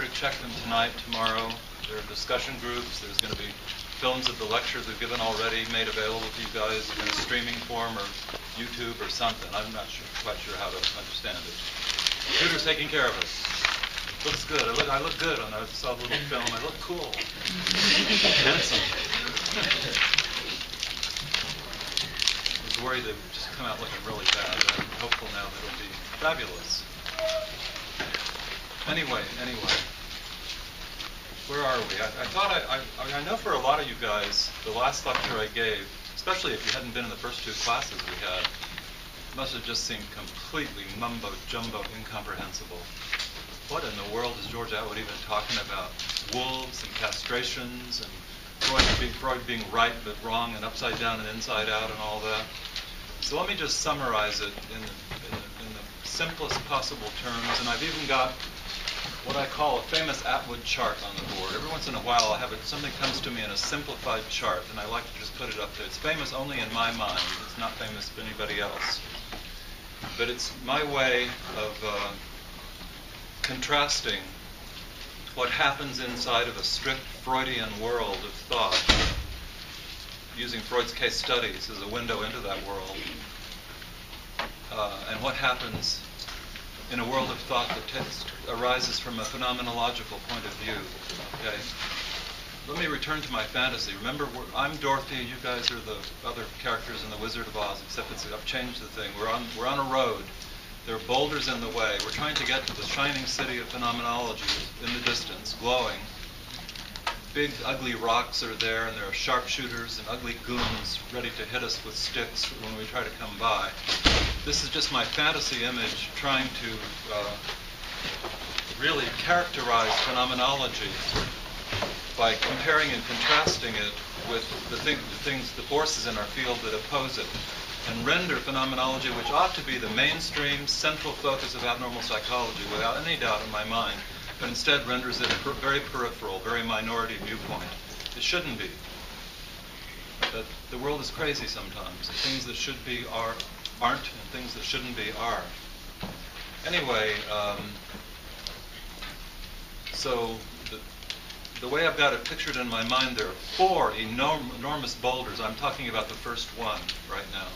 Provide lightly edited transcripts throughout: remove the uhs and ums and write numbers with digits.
Check them tonight, tomorrow. There are discussion groups. There's going to be films of the lectures we've given already made available to you guys in a streaming form or YouTube or something. I'm not quite sure how to understand it. Computer's taking care of us. Looks good. I look good on I saw the little film. I look cool. Handsome. I was worried they'd just come out looking really bad. I'm hopeful now that it'll be fabulous. Anyway. Where are we? I thought I know for a lot of you guys, the last lecture I gave, especially if you hadn't been in the first two classes we had, must have just seemed completely mumbo-jumbo incomprehensible. What in the world is George Atwood even talking about? Wolves and castrations and Freud being right but wrong and upside down and inside out and all that. So let me just summarize it in the simplest possible terms, and I've even got what I call a famous Atwood chart on the board. Every once in a while I'll have something comes to me in a simplified chart, and I like to just put it up there. It's famous only in my mind. It's not famous to anybody else. But it's my way of contrasting what happens inside of a strict Freudian world of thought, using Freud's case studies as a window into that world, and what happens in a world of thought that arises from a phenomenological point of view. Okay? Let me return to my fantasy. Remember, I'm Dorothy. You guys are the other characters in The Wizard of Oz, except I've changed the thing. We're on a road. There are boulders in the way. We're trying to get to the shining city of phenomenology in the distance, glowing. Big, ugly rocks are there, and there are sharpshooters and ugly goons ready to hit us with sticks when we try to come by. This is just my fantasy image trying to really characterize phenomenology by comparing and contrasting it with the forces in our field that oppose it, and render phenomenology, which ought to be the mainstream central focus of abnormal psychology, without any doubt in my mind, but instead renders it a very peripheral, very minority viewpoint. It shouldn't be. But the world is crazy sometimes. And things that should be aren't, and things that shouldn't be are. Anyway, so the way I've got it pictured in my mind, there are four enormous boulders. I'm talking about the first one right now.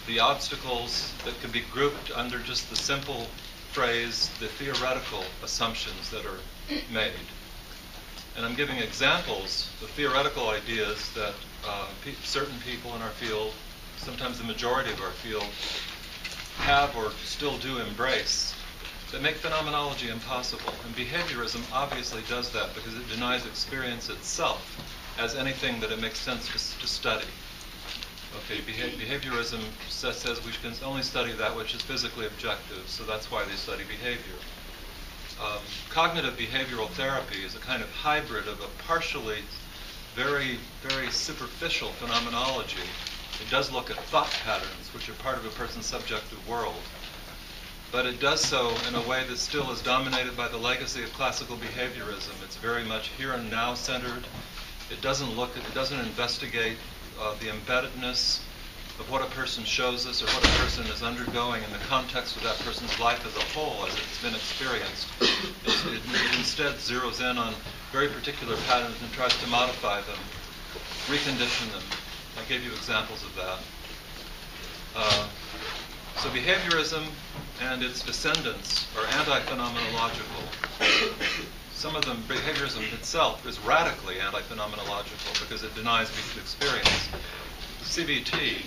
The obstacles that can be grouped under just the simple phrase, the theoretical assumptions that are made. And I'm giving examples of theoretical ideas that certain people in our field, sometimes the majority of our field, have or still do embrace, that make phenomenology impossible. And behaviorism obviously does that because it denies experience itself as anything that it makes sense to study. Okay, behaviorism says we can only study that which is physically objective, so that's why they study behavior. Cognitive behavioral therapy is a kind of hybrid of a partially very, very superficial phenomenology. It does look at thought patterns, which are part of a person's subjective world, but it does so in a way that still is dominated by the legacy of classical behaviorism. It's very much here and now centered. It doesn't investigate the embeddedness of what a person shows us or what a person is undergoing in the context of that person's life as a whole, as it's been experienced. It instead zeroes in on very particular patterns and tries to modify them, recondition them. I gave you examples of that. So behaviorism and its descendants are anti-phenomenological. Some of them, behaviorism itself is radically anti-phenomenological because it denies experience. CBT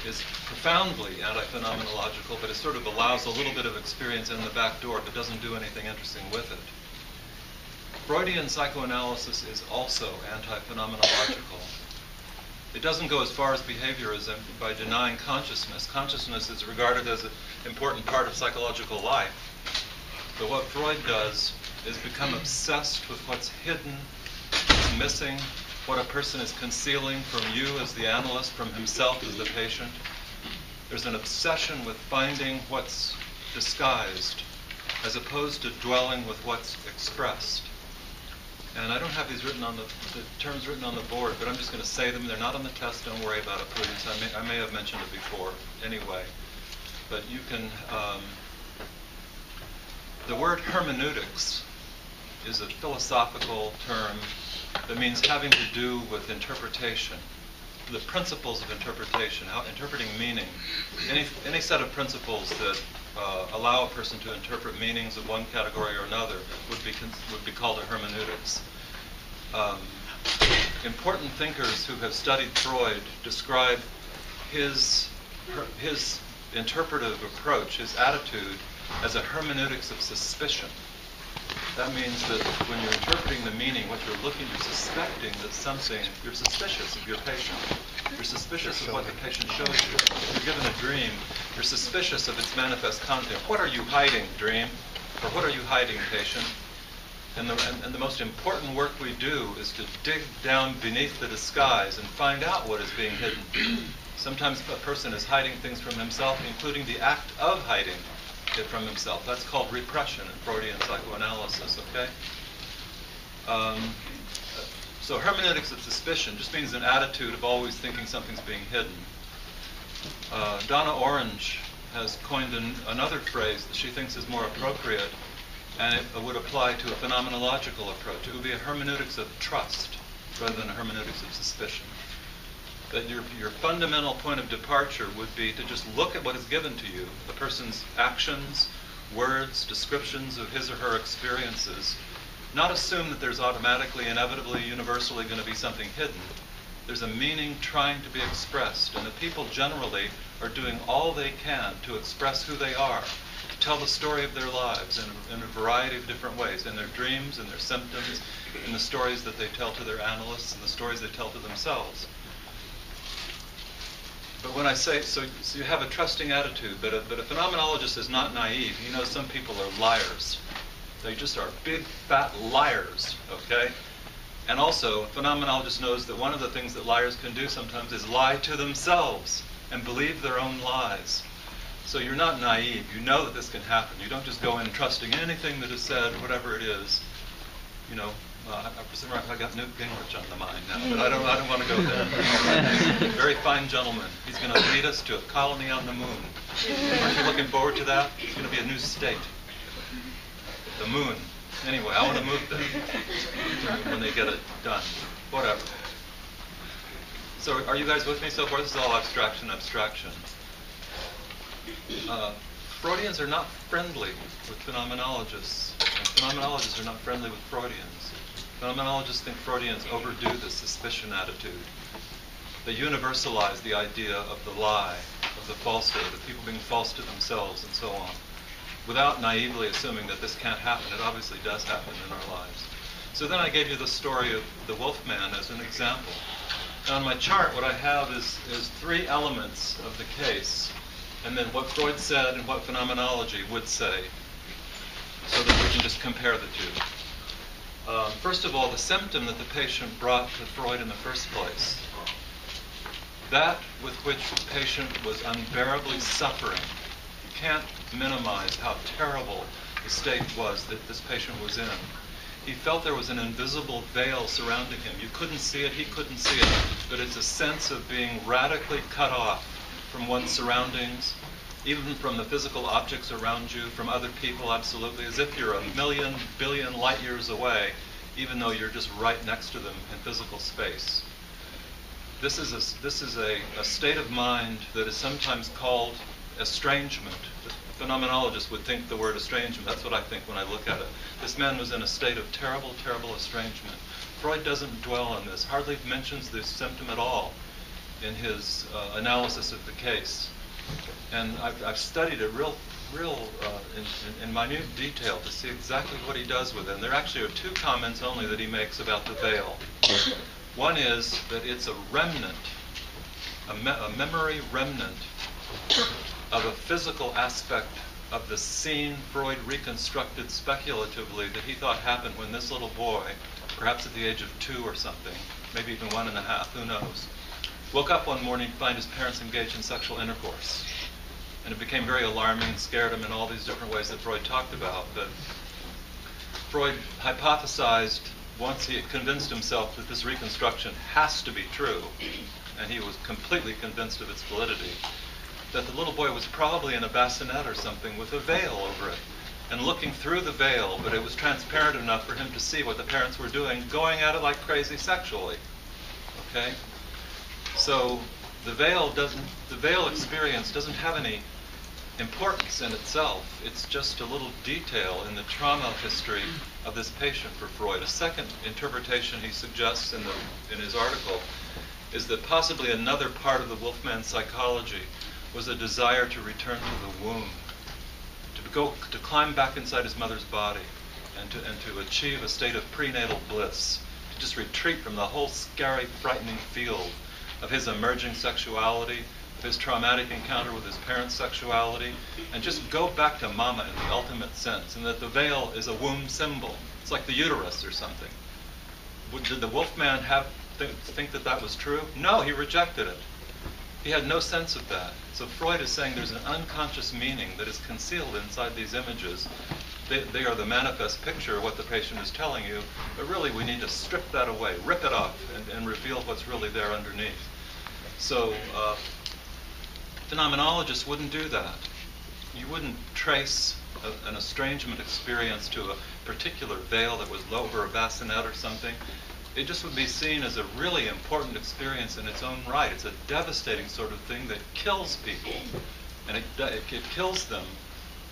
is profoundly anti-phenomenological, but it sort of allows a little bit of experience in the back door, but doesn't do anything interesting with it. Freudian psychoanalysis is also anti-phenomenological. It doesn't go as far as behaviorism by denying consciousness. Consciousness is regarded as an important part of psychological life. But what Freud does is become obsessed with what's hidden, what's missing, what a person is concealing from you as the analyst, from himself as the patient. There's an obsession with finding what's disguised, as opposed to dwelling with what's expressed. And I don't have these written on the terms written on the board, but I'm just going to say them. They're not on the test. Don't worry about it, please. I may have mentioned it before anyway. But you can The word hermeneutics is a philosophical term that means having to do with interpretation, the principles of interpretation, how interpreting meaning, any set of principles that allow a person to interpret meanings of one category or another would be called a hermeneutics. Important thinkers who have studied Freud describe his interpretive approach, his attitude, as a hermeneutics of suspicion. That means that when you're interpreting the meaning, what you're suspecting that something, you're suspicious of your patient. You're suspicious of what the patient shows you. If you're given a dream, you're suspicious of its manifest content. What are you hiding, dream? Or what are you hiding, patient? And the most important work we do is to dig down beneath the disguise and find out what is being hidden. Sometimes a person is hiding things from himself, including the act of hiding it from himself. That's called repression in Freudian psychoanalysis, okay? So hermeneutics of suspicion just means an attitude of always thinking something's being hidden. Donna Orange has coined another phrase that she thinks is more appropriate, and it would apply to a phenomenological approach. It would be a hermeneutics of trust rather than a hermeneutics of suspicion. That your fundamental point of departure would be to just look at what is given to you, the person's actions, words, descriptions of his or her experiences, not assume that there's automatically, inevitably, universally going to be something hidden. There's a meaning trying to be expressed, and the people generally are doing all they can to express who they are, to tell the story of their lives in a variety of different ways, in their dreams, in their symptoms, in the stories that they tell to their analysts, and the stories they tell to themselves. But when I say, so you have a trusting attitude, but a phenomenologist is not naive. He knows some people are liars. They just are big, fat liars, okay? And also, a phenomenologist knows that one of the things that liars can do sometimes is lie to themselves and believe their own lies. So you're not naive. You know that this can happen. You don't just go in trusting anything that is said, whatever it is. You know, I got Newt Gingrich on the mind now, but I don't want to go there. He's a very fine gentleman. He's going to lead us to a colony on the moon. Aren't you looking forward to that? It's going to be a new state. The moon. Anyway, I want to move there when they get it done. Whatever. So are you guys with me so far? This is all abstraction. Freudians are not friendly with phenomenologists, and phenomenologists are not friendly with Freudians. Phenomenologists think Freudians overdo the suspicion attitude. They universalize the idea of the lie, of the falsehood, of people being false to themselves, and so on, without naively assuming that this can't happen. It obviously does happen in our lives. So then I gave you the story of the Wolfman as an example. Now on my chart, what I have is three elements of the case, and then what Freud said and what phenomenology would say, so that we can just compare the two. First of all, the symptom that the patient brought to Freud in the first place, that with which the patient was unbearably suffering. You can't minimize how terrible the state was that this patient was in. He felt there was an invisible veil surrounding him. You couldn't see it, he couldn't see it, but it's a sense of being radically cut off from one's surroundings, even from the physical objects around you, from other people, absolutely, as if you're a million, billion light years away, even though you're just right next to them in physical space. This is a state of mind that is sometimes called estrangement. The phenomenologist would think the word estrangement. That's what I think when I look at it. This man was in a state of terrible, terrible estrangement. Freud doesn't dwell on this, hardly mentions this symptom at all in his analysis of the case. And I've studied it in minute detail to see exactly what he does with it. And there actually are two comments only that he makes about the veil. One is that it's a remnant, a memory remnant of a physical aspect of the scene Freud reconstructed speculatively that he thought happened when this little boy, perhaps at the age of 2 or something, maybe even 1.5, who knows, woke up one morning to find his parents engaged in sexual intercourse. And it became very alarming, scared him in all these different ways that Freud talked about. But Freud hypothesized, once he had convinced himself that this reconstruction has to be true, and he was completely convinced of its validity, that the little boy was probably in a bassinet or something with a veil over it. and looking through the veil, but it was transparent enough for him to see what the parents were doing, going at it like crazy sexually. Okay? So the veil experience doesn't have any importance in itself. It's just a little detail in the trauma history of this patient for Freud. A second interpretation he suggests in his article is that possibly another part of the Wolfman psychology was a desire to return to the womb, to climb back inside his mother's body, and to achieve a state of prenatal bliss, to just retreat from the whole scary, frightening field of his emerging sexuality, of his traumatic encounter with his parents' sexuality, and just go back to mama in the ultimate sense, and that the veil is a womb symbol. It's like the uterus or something. Did the Wolfman think that that was true? No, he rejected it. He had no sense of that. So Freud is saying there's an unconscious meaning that is concealed inside these images. They are the manifest picture of what the patient is telling you, but really we need to strip that away, rip it off, and reveal what's really there underneath. So phenomenologists wouldn't do that. You wouldn't trace an estrangement experience to a particular veil that was over a bassinet or something. It just would be seen as a really important experience in its own right. It's a devastating sort of thing that kills people. And it kills them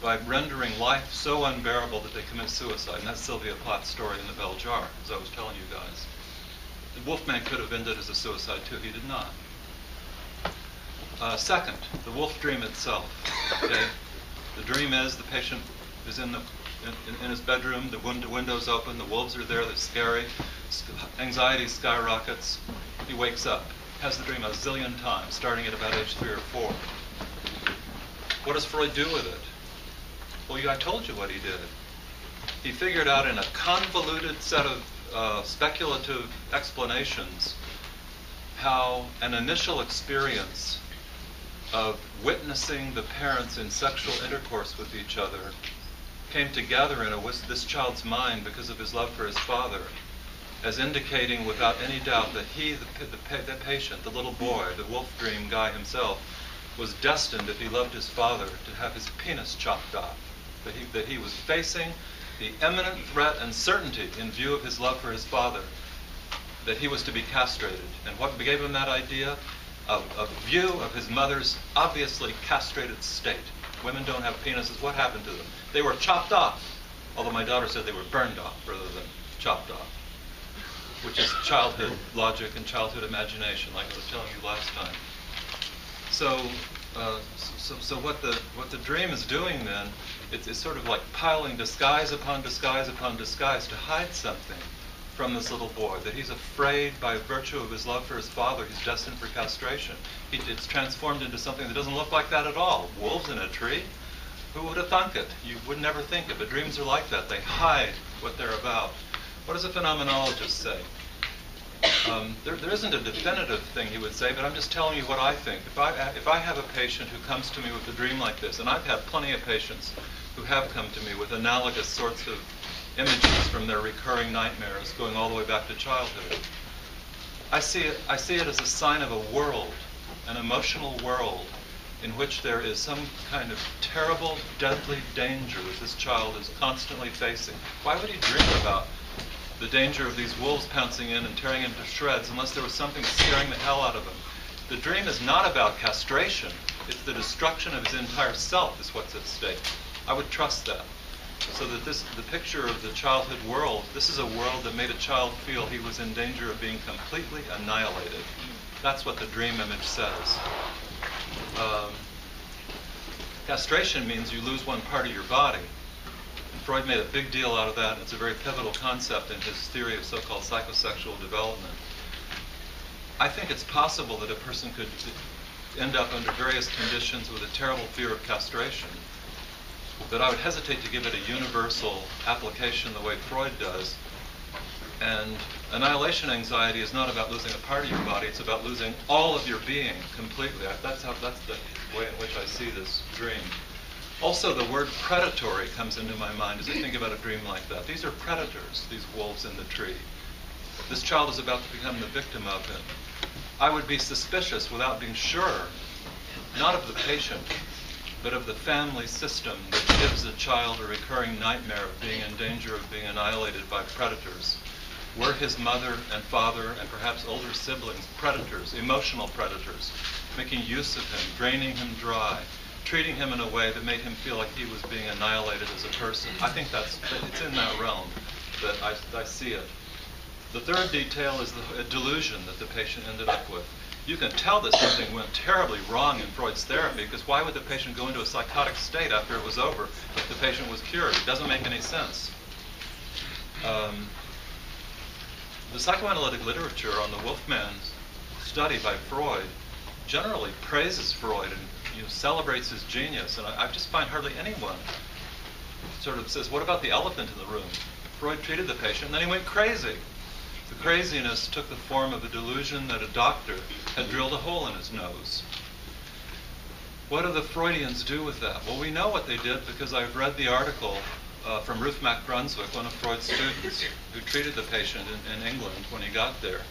by rendering life so unbearable that they commit suicide. And that's Sylvia Plath's story in The Bell Jar, as I was telling you guys. The Wolfman could have ended as a suicide too. He did not. Second, the wolf dream itself. Okay? The dream is the patient is in his bedroom, the window's open, the wolves are there, they're scary, anxiety skyrockets. He wakes up, has the dream a zillion times, starting at about age 3 or 4. What does Freud do with it? Well, I told you what he did. He figured out in a convoluted set of speculative explanations how an initial experience of witnessing the parents in sexual intercourse with each other came together in this child's mind because of his love for his father, as indicating without any doubt that he, the patient, the little boy, the wolf dream guy himself, was destined, if he loved his father, to have his penis chopped off. That he was facing the imminent threat and certainty in view of his love for his father, that he was to be castrated. And what gave him that idea? A view of his mother's obviously castrated state. Women don't have penises. What happened to them? They were chopped off. Although my daughter said they were burned off rather than chopped off, which is childhood logic and childhood imagination, like I was telling you last time. So what the dream is doing then, it's sort of like piling disguise upon disguise upon disguise to hide something from this little boy, that he's afraid by virtue of his love for his father, he's destined for castration. It's transformed into something that doesn't look like that at all. Wolves in a tree? Who would have thunk it? You would never think it, but dreams are like that. They hide what they're about. What does a phenomenologist say? There isn't a definitive thing he would say, but I'm just telling you what I think. If I have a patient who comes to me with a dream like this, and I've had plenty of patients who have come to me with analogous sorts of images from their recurring nightmares going all the way back to childhood, I see it as a sign of a world, an emotional world, in which there is some kind of terrible, deadly danger that this child is constantly facing. Why would he dream about the danger of these wolves pouncing in and tearing him to shreds unless there was something scaring the hell out of him? The dream is not about castration. It's the destruction of his entire self is what's at stake. I would trust that. So that the picture of the childhood world, this is a world that made a child feel he was in danger of being completely annihilated. That's what the dream image says. Castration means you lose one part of your body. And Freud made a big deal out of that, and it's a very pivotal concept in his theory of so-called psychosexual development. I think it's possible that a person could end up under various conditions with a terrible fear of castration, but I would hesitate to give it a universal application the way Freud does. And annihilation anxiety is not about losing a part of your body, it's about losing all of your being completely. That's the way in which I see this dream. Also, the word predatory comes into my mind as I think about a dream like that. These are predators, these wolves in the tree. This child is about to become the victim of it. I would be suspicious without being sure, not of the patient, but of the family system that gives a child a recurring nightmare of being in danger of being annihilated by predators. Were his mother and father and perhaps older siblings predators, emotional predators, making use of him, draining him dry, treating him in a way that made him feel like he was being annihilated as a person? I think it's in that realm that I see it. The third detail is the delusion that the patient ended up with. You can tell that something went terribly wrong in Freud's therapy, because why would the patient go into a psychotic state after it was over if the patient was cured? It doesn't make any sense. The psychoanalytic literature on the Wolfman study by Freud generally praises Freud and celebrates his genius, and I just find hardly anyone sort of says, what about the elephant in the room? Freud treated the patient, and then he went crazy. The craziness took the form of a delusion that a doctor had drilled a hole in his nose. What do the Freudians do with that? Well, we know what they did because I've read the article from Ruth MacBrunswick, one of Freud's students, who treated the patient in England when he got there.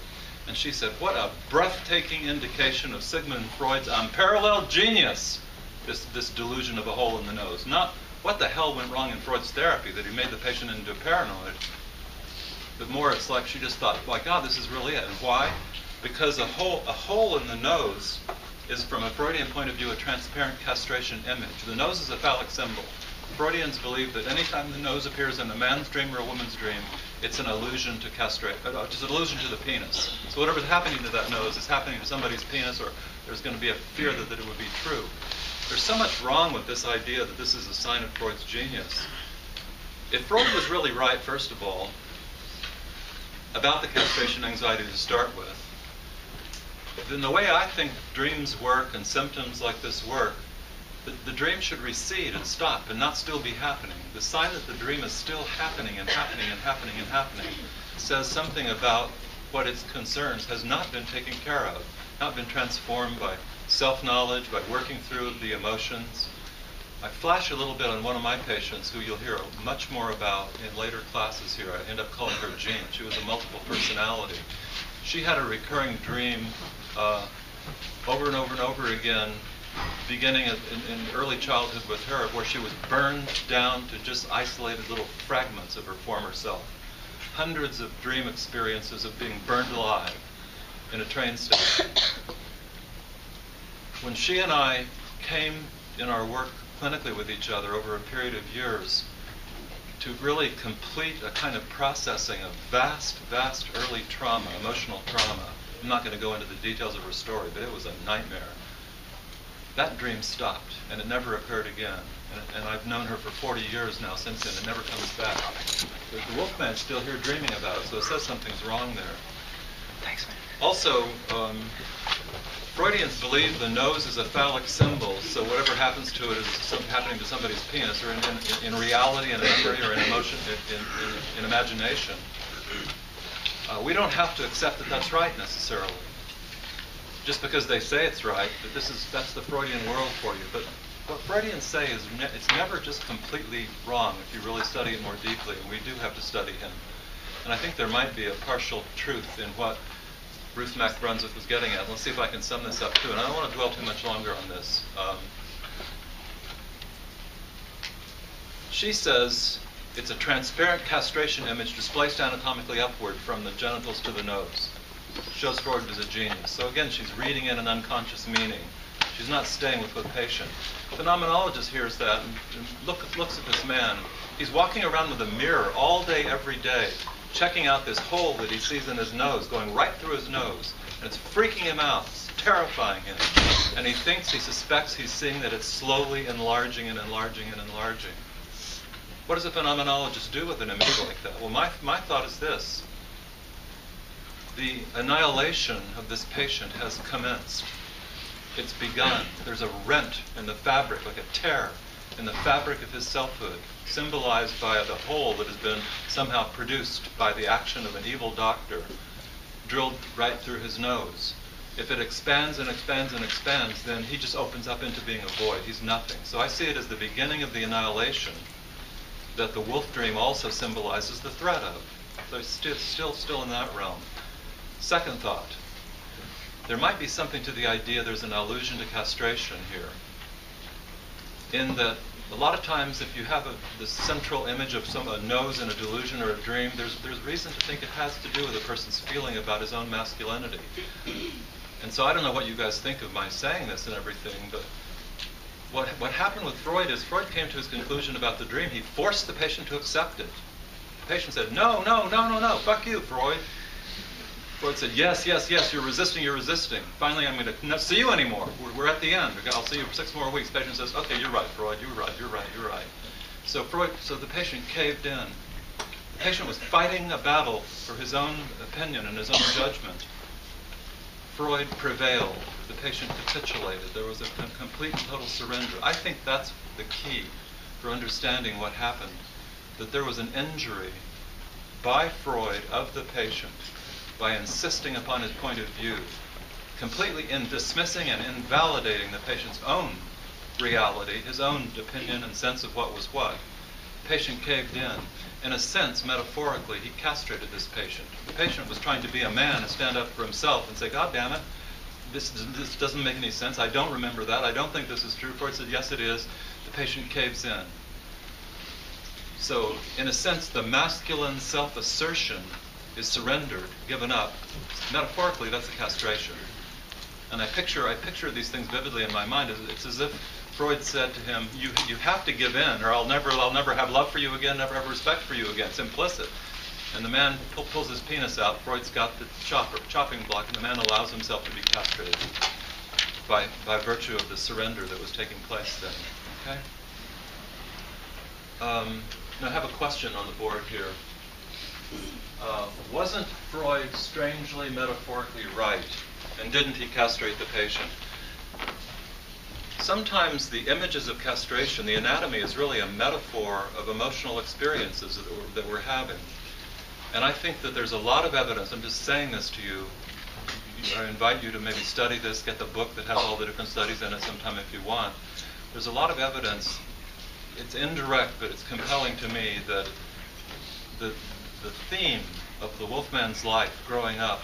And she said, what a breathtaking indication of Sigmund Freud's unparalleled genius, this delusion of a hole in the nose. Not what the hell went wrong in Freud's therapy that he made the patient into a paranoid, but more it's like she just thought, my God, this is really it. And why? Because a hole in the nose is, from a Freudian point of view, a transparent castration image. The nose is a phallic symbol. Freudians believe that anytime the nose appears in a man's dream or a woman's dream, it's an allusion to castrate, it's an allusion to the penis. So whatever's happening to that nose is happening to somebody's penis, or there's going to be a fear that it would be true. There's so much wrong with this idea that this is a sign of Freud's genius. If Freud was really right, first of all, about the castration anxiety to start with, then the way I think dreams work and symptoms like this work, the dream should recede and stop and not still be happening. The sign that the dream is still happening and happening and happening and happening says something about what its concerns has not been taken care of, not been transformed by self-knowledge, by working through the emotions. I flash a little bit on one of my patients who you'll hear much more about in later classes here. I end up calling her Jean. She was a multiple personality. She had a recurring dream over and over and over again, beginning in early childhood with her, where she was burned down to just isolated little fragments of her former self. Hundreds of dream experiences of being burned alive in a train station. When she and I came in our work clinically with each other over a period of years to really complete a kind of processing of vast, vast early trauma, emotional trauma. I'm not going to go into the details of her story, but it was a nightmare. That dream stopped, and it never occurred again. And I've known her for 40 years now since then. It never comes back. The Wolfman's still here dreaming about it, so it says something's wrong there. Thanks, man. Also, Freudians believe the nose is a phallic symbol, so whatever happens to it is happening to somebody's penis, or in reality, in memory, or in emotion, in imagination. We don't have to accept that that's right necessarily. Just because they say it's right, that's the Freudian world for you. But what Freudians say is it's never just completely wrong if you really study it more deeply, and we do have to study him. And I think there might be a partial truth in what Ruth MacBrunswick was getting at. Let's see if I can sum this up too. And I don't want to dwell too much longer on this. She says it's a transparent castration image displaced anatomically upward from the genitals to the nose. Shows Freud was a genius. So again, she's reading in an unconscious meaning. She's not staying with the patient. The phenomenologist hears that and looks at this man. He's walking around with a mirror all day, every day, checking out this hole that he sees in his nose, going right through his nose. And it's freaking him out. It's terrifying him. And he suspects he's seeing that it's slowly enlarging and enlarging and enlarging. What does a phenomenologist do with an image like that? Well, my thought is this. The annihilation of this patient has commenced. It's begun. There's a rent in the fabric, like a tear in the fabric of his selfhood, symbolized by the hole that has been somehow produced by the action of an evil doctor, drilled right through his nose. If it expands and expands and expands, then he just opens up into being a void. He's nothing. So I see it as the beginning of the annihilation that the wolf dream also symbolizes the threat of. So it's still in that realm. Second thought. There might be something to the idea there's an allusion to castration here. in that a lot of times if you have the central image of a nose in a delusion or a dream, there's reason to think it has to do with a person's feeling about his own masculinity. And so I don't know what you guys think of my saying this and everything, but what happened with Freud is Freud came to his conclusion about the dream. He forced the patient to accept it. The patient said, no, fuck you, Freud. Freud said, yes, you're resisting. Finally, I'm going to not see you anymore. We're at the end. I'll see you for 6 more weeks. The patient says, okay, you're right, Freud, you're right. So the patient caved in. The patient was fighting a battle for his own opinion and his own judgment. Freud prevailed. The patient capitulated. There was a complete and total surrender. I think that's the key for understanding what happened, that there was an injury by Freud of the patient by insisting upon his point of view, completely in dismissing and invalidating the patient's own reality, his own opinion and sense of what was what. The patient caved in. In a sense, metaphorically, he castrated this patient. The patient was trying to be a man and stand up for himself and say, God damn it, this doesn't make any sense. I don't remember that. I don't think this is true. Freud said, yes, it is. The patient caves in. So, in a sense, the masculine self-assertion is surrendered, given up. Metaphorically, that's a castration. And I picture these things vividly in my mind. It's as if Freud said to him, you have to give in, or I'll never have love for you again, never have respect for you again. It's implicit. And the man pulls his penis out. Freud's got the chopping block, and the man allows himself to be castrated by virtue of the surrender that was taking place then. Okay? Now I have a question on the board here. Wasn't Freud strangely metaphorically right, and didn't he castrate the patient? Sometimes the images of castration, the anatomy, is really a metaphor of emotional experiences that we're having. And I think that there's a lot of evidence. I'm just saying this to you. I invite you to maybe study this, get the book that has all the different studies in it sometime if you want. There's a lot of evidence. It's indirect, but it's compelling to me that the theme of the Wolfman's life growing up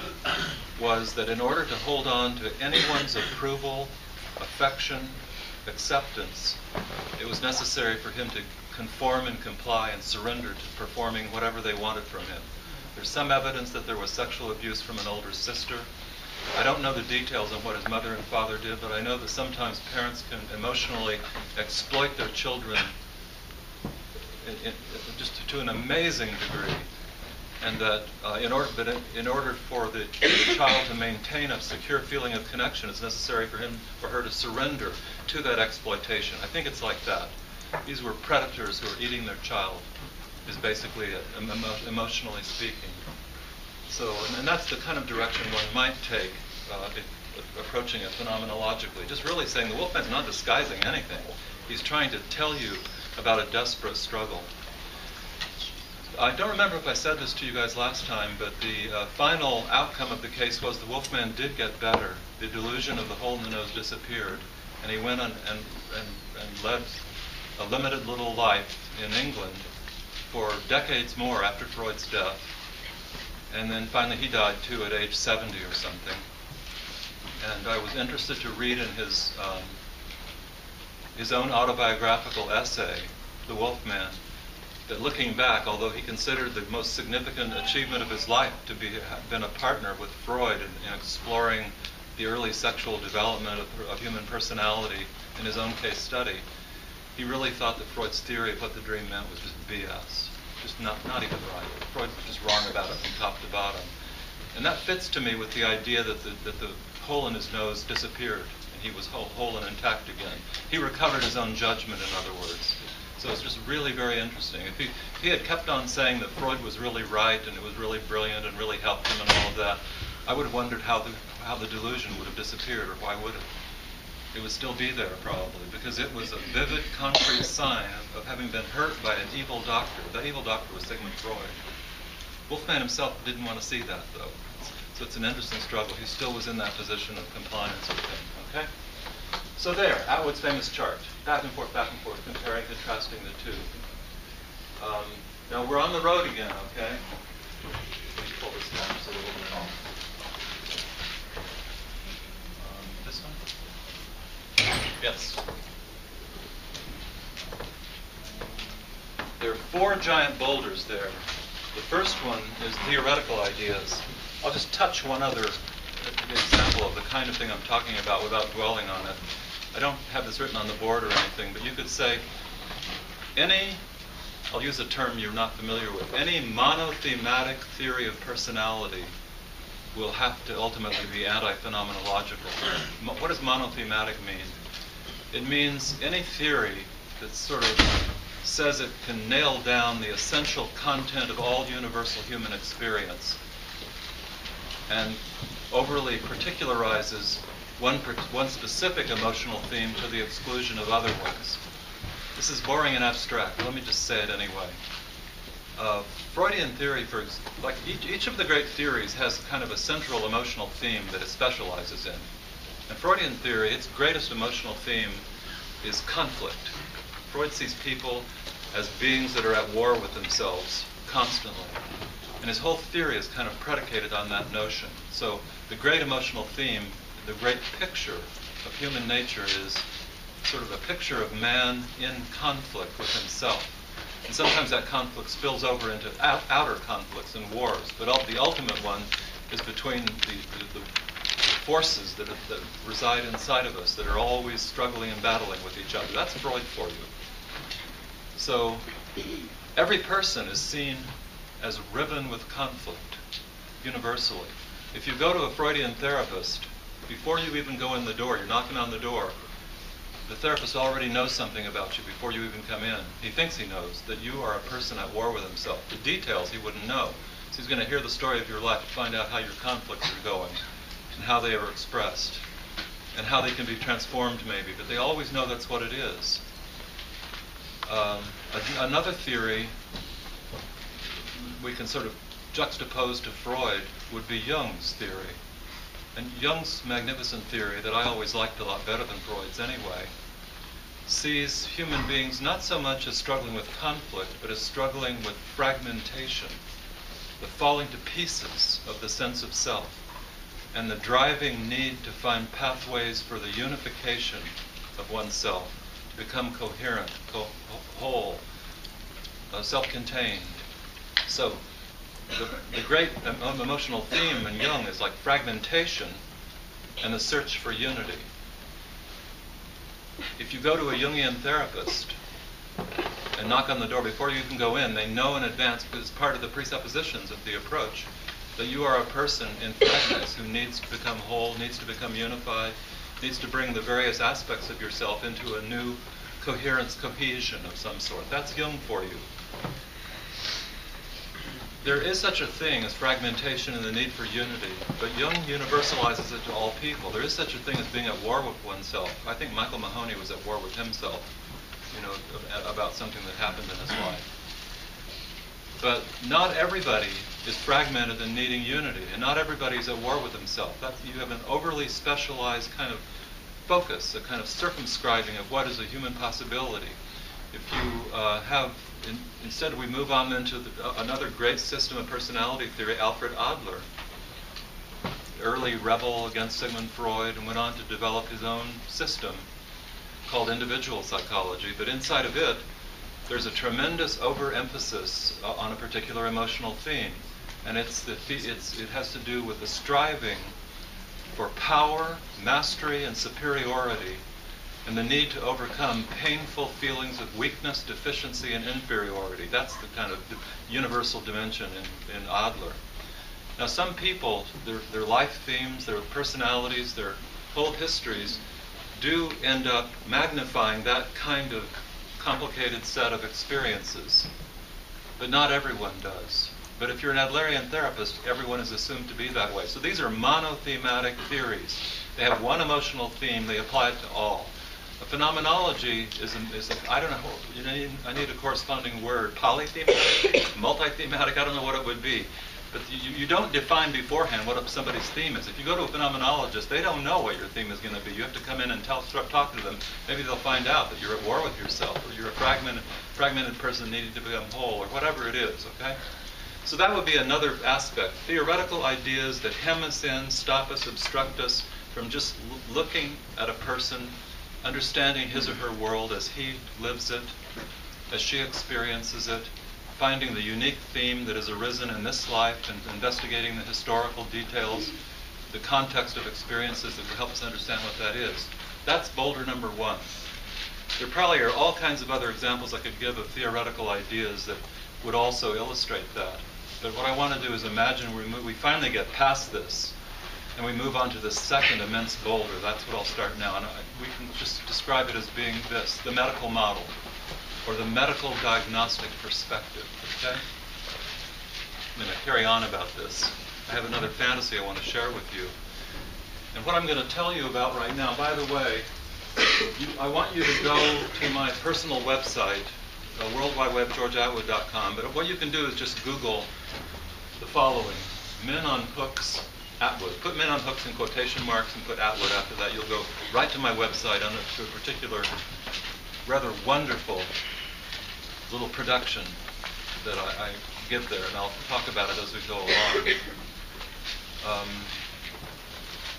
was that in order to hold on to anyone's approval, affection, acceptance, it was necessary for him to conform and comply and surrender to performing whatever they wanted from him. There's some evidence that there was sexual abuse from an older sister. I don't know the details on what his mother and father did, but I know that sometimes parents can emotionally exploit their children just to an amazing degree. And that in order for the child to maintain a secure feeling of connection, it's necessary for him or her to surrender to that exploitation. I think it's like that. These were predators who were eating their child, is basically it, emotionally speaking. So, and that's the kind of direction one might take approaching it phenomenologically. Just really saying the Wolfman's not disguising anything. He's trying to tell you about a desperate struggle. I don't remember if I said this to you guys last time, but the final outcome of the case was the Wolfman did get better. The delusion of the hole in the nose disappeared, and he went on and led a limited little life in England for decades more after Freud's death. And then finally he died too at age 70 or something. And I was interested to read in his own autobiographical essay, The Wolfman, that looking back, although he considered the most significant achievement of his life to have been a partner with Freud in exploring the early sexual development of human personality in his own case study, he really thought that Freud's theory of what the dream meant was just BS, just not even right. Freud was just wrong about it from top to bottom. And that fits to me with the idea that the hole in his nose disappeared and he was whole and intact again. He recovered his own judgment, in other words. So it's just really very interesting. If he had kept on saying that Freud was really right and it was really brilliant and really helped him and all of that, I would have wondered how the delusion would have disappeared, or why would it? It would still be there probably, because it was a vivid, concrete sign of having been hurt by an evil doctor. That evil doctor was Sigmund Freud. Wolfman himself didn't want to see that, though. So it's an interesting struggle. He still was in that position of compliance with him. Okay? So there, Atwood's famous chart. Back and forth, comparing, contrasting the two. Now we're on the road again, okay? Let me pull this down just a little bit. This one? Yes. There are four giant boulders there. The first one is theoretical ideas. I'll just touch one other example of the kind of thing I'm talking about without dwelling on it. I don't have this written on the board or anything, but you could say I'll use a term you're not familiar with, any monothematic theory of personality will have to ultimately be anti-phenomenological. What does monothematic mean? It means any theory that sort of says it can nail down the essential content of all universal human experience and overly particularizes one specific emotional theme to the exclusion of other ones. This is boring and abstract, but let me just say it anyway. Freudian theory, like each of the great theories has kind of a central emotional theme that it specializes in. In Freudian theory, its greatest emotional theme is conflict. Freud sees people as beings that are at war with themselves constantly. And his whole theory is kind of predicated on that notion. So the great emotional theme, the great picture of human nature is sort of a picture of man in conflict with himself. And sometimes that conflict spills over into outer conflicts and wars. But the ultimate one is between the forces that reside inside of us that are always struggling and battling with each other. That's Freud for you. So every person is seen as riven with conflict, universally. If you go to a Freudian therapist, before you even go in the door, you're knocking on the door, the therapist already knows something about you before you even come in. He thinks he knows that you are a person at war with himself. The details he wouldn't know. So he's going to hear the story of your life to find out how your conflicts are going and how they are expressed and how they can be transformed maybe. But they always know that's what it is. Another theory we can sort of juxtapose to Freud would be Jung's theory. And Jung's magnificent theory, that I always liked a lot better than Freud's anyway, sees human beings not so much as struggling with conflict, but as struggling with fragmentation, the falling to pieces of the sense of self, and the driving need to find pathways for the unification of oneself, to become coherent, whole, self-contained. So the great emotional theme in Jung is like fragmentation and the search for unity. If you go to a Jungian therapist and knock on the door before you can go in, they know in advance, because it's part of the presuppositions of the approach, that you are a person in fragments who needs to become whole, needs to become unified, needs to bring the various aspects of yourself into a new coherence, cohesion of some sort. That's Jung for you. There is such a thing as fragmentation and the need for unity, but Jung universalizes it to all people. There is such a thing as being at war with oneself. I think Michael Mahoney was at war with himself, about something that happened in his life. But not everybody is fragmented and needing unity, and not everybody is at war with himself. You have an overly specialized kind of focus, a kind of circumscribing of what is a human possibility. If you instead we move on into another great system of personality theory, Alfred Adler, early rebel against Sigmund Freud, and went on to develop his own system called individual psychology. But inside of it, there's a tremendous overemphasis on a particular emotional theme, and it has to do with the striving for power, mastery, and superiority, and the need to overcome painful feelings of weakness, deficiency, and inferiority. That's the kind of universal dimension in Adler. Now, some people, their life themes, their personalities, their whole histories do end up magnifying that kind of complicated set of experiences. But not everyone does. But if you're an Adlerian therapist, everyone is assumed to be that way. So these are monothematic theories. They have one emotional theme, they apply it to all. A phenomenology is I don't know, I need a corresponding word, polythematic, multi-thematic, I don't know what it would be. But you don't define beforehand what somebody's theme is. If you go to a phenomenologist, they don't know what your theme is going to be. You have to come in and start talking to them. Maybe they'll find out that you're at war with yourself, or you're a fragmented person needing to become whole, or whatever it is, okay? So that would be another aspect. Theoretical ideas that hem us in, stop us, obstruct us from just looking at a person, understanding his or her world as he lives it, as she experiences it, finding the unique theme that has arisen in this life and investigating the historical details, the context of experiences that will help us understand what that is. That's boulder number one. There probably are all kinds of other examples I could give of theoretical ideas that would also illustrate that. But what I want to do is imagine we finally get past this and we move on to the second immense boulder. That's what I'll start now. And we can just describe it as being this, the medical model, or the medical diagnostic perspective. Okay? I'm going to carry on about this. I have another fantasy I want to share with you. And what I'm going to tell you about right now, by the way, I want you to go to my personal website, worldwideweb.georgeatwood.com. But what you can do is just Google the following: Men on Hooks, Atwood. Put Men on Hooks in quotation marks and put Atwood after that. You'll go right to my website on to a particular, rather wonderful little production that I give there, and I'll talk about it as we go along.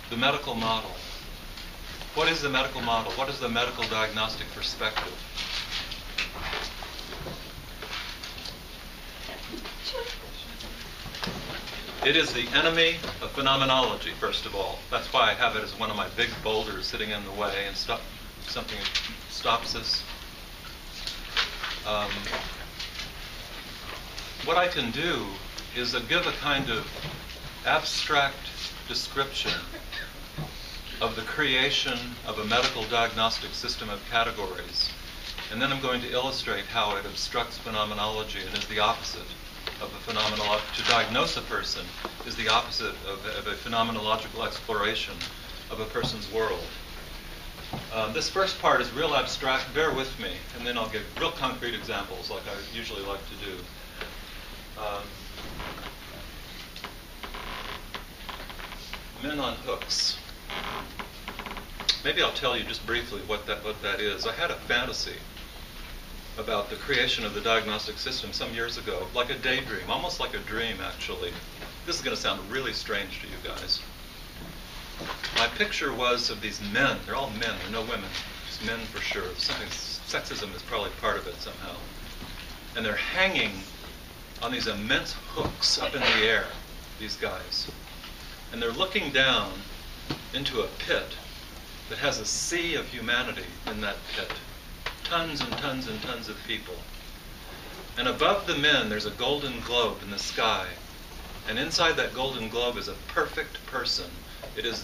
The medical model. What is the medical model? What is the medical diagnostic perspective? It is the enemy of phenomenology, first of all. That's why I have it as one of my big boulders sitting in the way, and something stops us. What I can do is give a kind of abstract description of the creation of a medical diagnostic system of categories. And then I'm going to illustrate how it obstructs phenomenology and is the opposite of a phenomenology. To diagnose a person is the opposite of a phenomenological exploration of a person's world. This first part is real abstract. Bear with me, and then I'll give real concrete examples like I usually like to do. Men on Hooks. Maybe I'll tell you just briefly what that is. I had a fantasy about the creation of the diagnostic system some years ago, like a daydream, almost like a dream, actually. This is going to sound really strange to you guys. My picture was of these men. They're all men. There are no women. Just men for sure. Sexism is probably part of it somehow. And they're hanging on these immense hooks up in the air, these guys. And they're looking down into a pit that has a sea of humanity in that pit. Tons and tons and tons of people. And above the men, there's a golden globe in the sky. And inside that golden globe is a perfect person. It is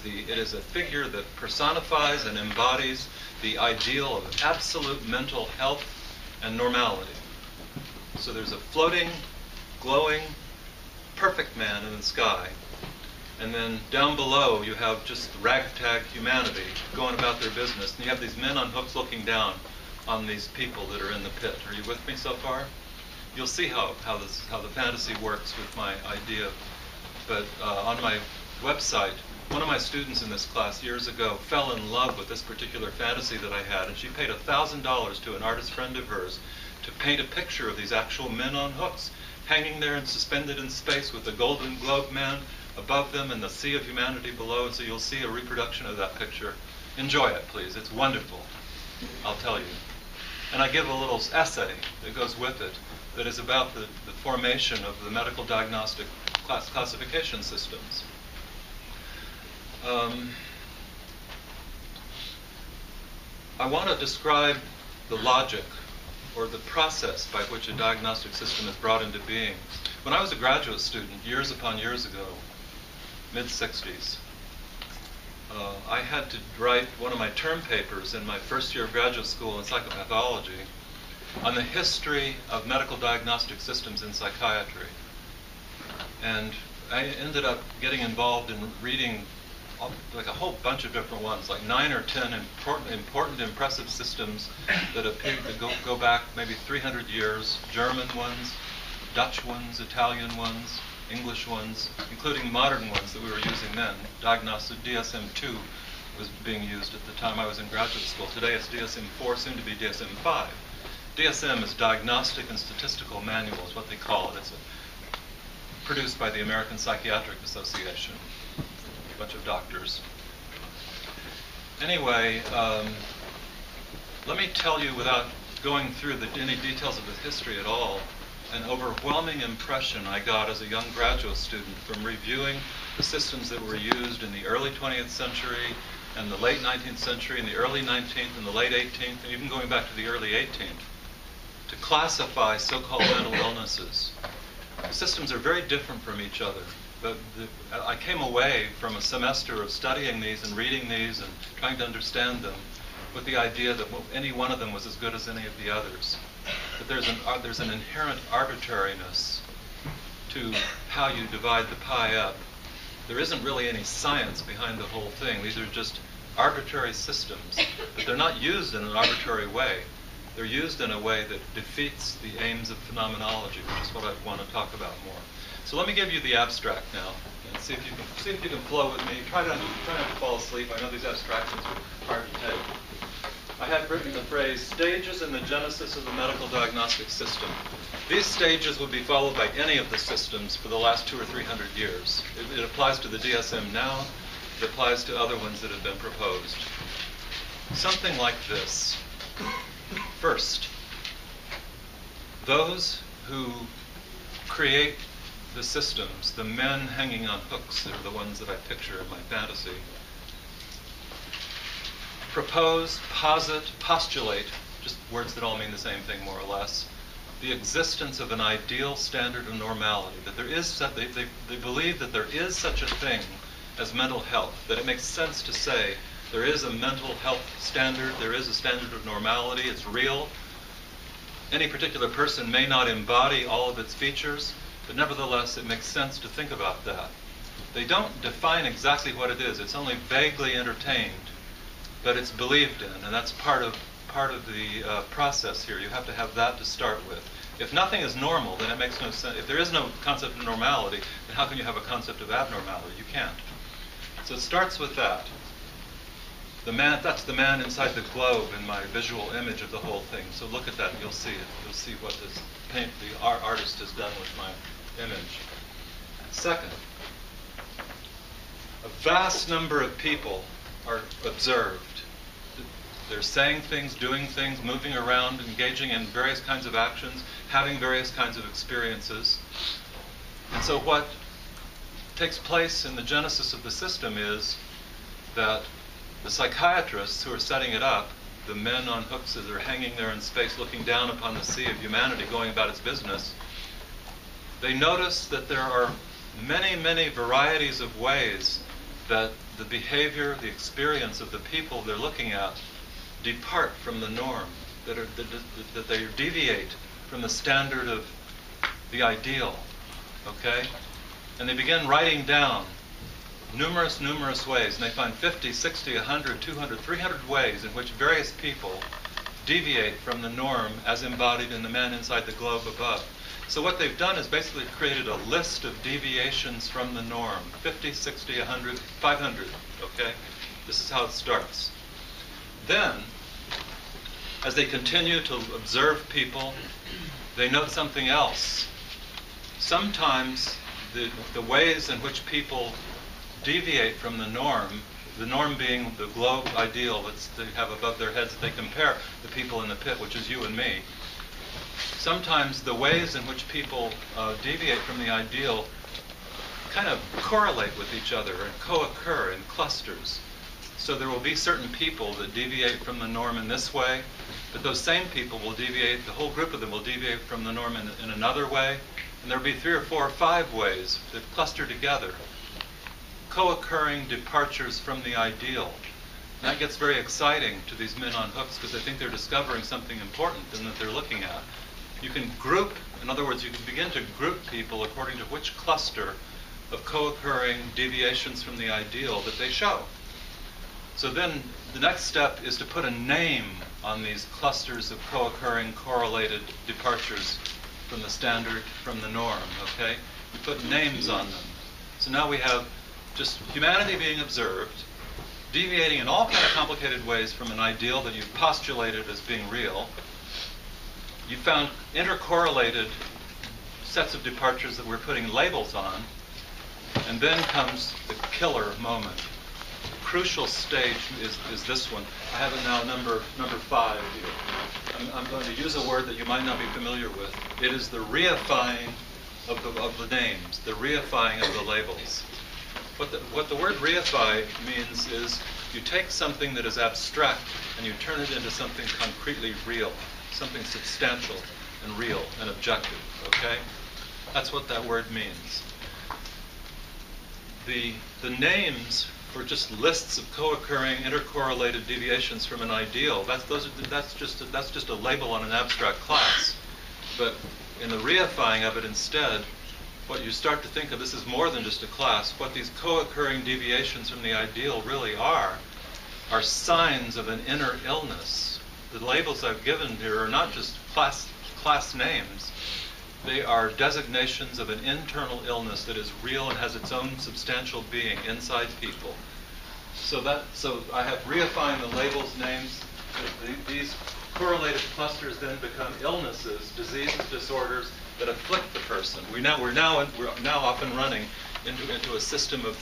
a figure that personifies and embodies the ideal of absolute mental health and normality. So there's a floating, glowing, perfect man in the sky. And then down below, you have just ragtag humanity going about their business. And you have these men on hooks looking down on these people that are in the pit. Are you with me so far? You'll see how the fantasy works with my idea. But on my website, one of my students in this class years ago fell in love with this particular fantasy that I had, and she paid $1,000 to an artist friend of hers to paint a picture of these actual men on hooks, hanging there and suspended in space with the Golden Globe man above them and the sea of humanity below. And so you'll see a reproduction of that picture. Enjoy it, please. It's wonderful, I'll tell you. And I give a little essay that goes with it that is about the formation of the medical diagnostic classification systems. I want to describe the logic or the process by which a diagnostic system is brought into being. When I was a graduate student, years upon years ago, mid-60s, I had to write one of my term papers in my first year of graduate school in psychopathology on the history of medical diagnostic systems in psychiatry. And I ended up getting involved in reading like a whole bunch of different ones, like 9 or 10 important, impressive systems that appear to go back maybe 300 years, German ones, Dutch ones, Italian ones, English ones, including modern ones that we were using then. Diagnostic DSM-2 was being used at the time I was in graduate school. Today it's DSM-4, soon to be DSM-5. DSM is Diagnostic and Statistical Manual, is what they call it. It's produced by the American Psychiatric Association, a bunch of doctors. Anyway, let me tell you without going through any details of the history at all, an overwhelming impression I got as a young graduate student from reviewing the systems that were used in the early 20th century and the late 19th century and the early 19th and the late 18th, and even going back to the early 18th, to classify so-called mental illnesses. The systems are very different from each other. But I came away from a semester of studying these and reading these and trying to understand them with the idea that any one of them was as good as any of the others. That there's an inherent arbitrariness to how you divide the pie up. There isn't really any science behind the whole thing. These are just arbitrary systems, but they're not used in an arbitrary way. They're used in a way that defeats the aims of phenomenology, which is what I want to talk about more. So let me give you the abstract now, and see if you can flow with me. Try not to fall asleep. I know these abstractions are hard to take. I had written the phrase, stages in the genesis of the medical diagnostic system. These stages would be followed by any of the systems for the last 200 or 300 years. It applies to the DSM now. It applies to other ones that have been proposed. Something like this. First, those who create the systems, the men hanging on hooks, that are the ones that I picture in my fantasy, propose, posit, postulate, just words that all mean the same thing more or less, the existence of an ideal standard of normality, that there is, they believe that there is such a thing as mental health, that it makes sense to say there is a mental health standard, there is a standard of normality, it's real. Any particular person may not embody all of its features, but nevertheless it makes sense to think about that. They don't define exactly what it is, it's only vaguely entertained, but it's believed in, and that's part of the process here. You have to have that to start with. If nothing is normal, then it makes no sense. If there is no concept of normality, then how can you have a concept of abnormality? You can't. So it starts with that. That's the man inside the globe in my visual image of the whole thing. So look at that and you'll see it. You'll see what the artist has done with my image. Second, a vast number of people are observed. They're saying things, doing things, moving around, engaging in various kinds of actions, having various kinds of experiences. And so what takes place in the genesis of the system is that the psychiatrists who are setting it up, the men on hooks as they're hanging there in space looking down upon the sea of humanity going about its business, they notice that there are many, many varieties of ways that the behavior, the experience of the people they're looking at depart from the norm, that they deviate from the standard of the ideal, okay? And they begin writing down numerous ways, and they find 50, 60, 100, 200, 300 ways in which various people deviate from the norm as embodied in the man inside the globe above. So what they've done is basically created a list of deviations from the norm, 50, 60, 100, 500, okay? This is how it starts. Then, as they continue to observe people, they note something else. Sometimes the ways in which people deviate from the norm being the globe ideal that they have above their heads that they compare the people in the pit, which is you and me. Sometimes the ways in which people deviate from the ideal kind of correlate with each other and co-occur in clusters. So there will be certain people that deviate from the norm in this way, but those same people will deviate, the whole group of them will deviate from the norm in another way, and there will be 3 or 4 or 5 ways that cluster together, co-occurring departures from the ideal. And that gets very exciting to these men on hooks because they think they're discovering something important and that they're looking at. You can group, in other words, you can begin to group people according to which cluster of co-occurring deviations from the ideal that they show. So then the next step is to put a name on these clusters of co-occurring correlated departures from the standard, from the norm, okay? You put names on them. So now we have just humanity being observed, deviating in all kind of complicated ways from an ideal that you've postulated as being real. You found intercorrelated sets of departures that we're putting labels on, and then comes the killer moment. crucial stage is this one. I have it now number 5 here. I'm going to use a word that you might not be familiar with. It is the reifying of the names, the reifying of the labels. What the word reify means is you take something that is abstract and you turn it into something concretely real, something substantial and real and objective, okay? That's what that word means. The names for just lists of co-occurring intercorrelated deviations from an ideal, that's just a label on an abstract class. But in the reifying of it instead, what you start to think of, this is more than just a class. What these co-occurring deviations from the ideal really are signs of an inner illness. The labels I've given here are not just class names. They are designations of an internal illness that is real and has its own substantial being inside people. So I have reifying the labels, names. These correlated clusters then become illnesses, diseases, disorders that afflict the person. We're now off and running into a system of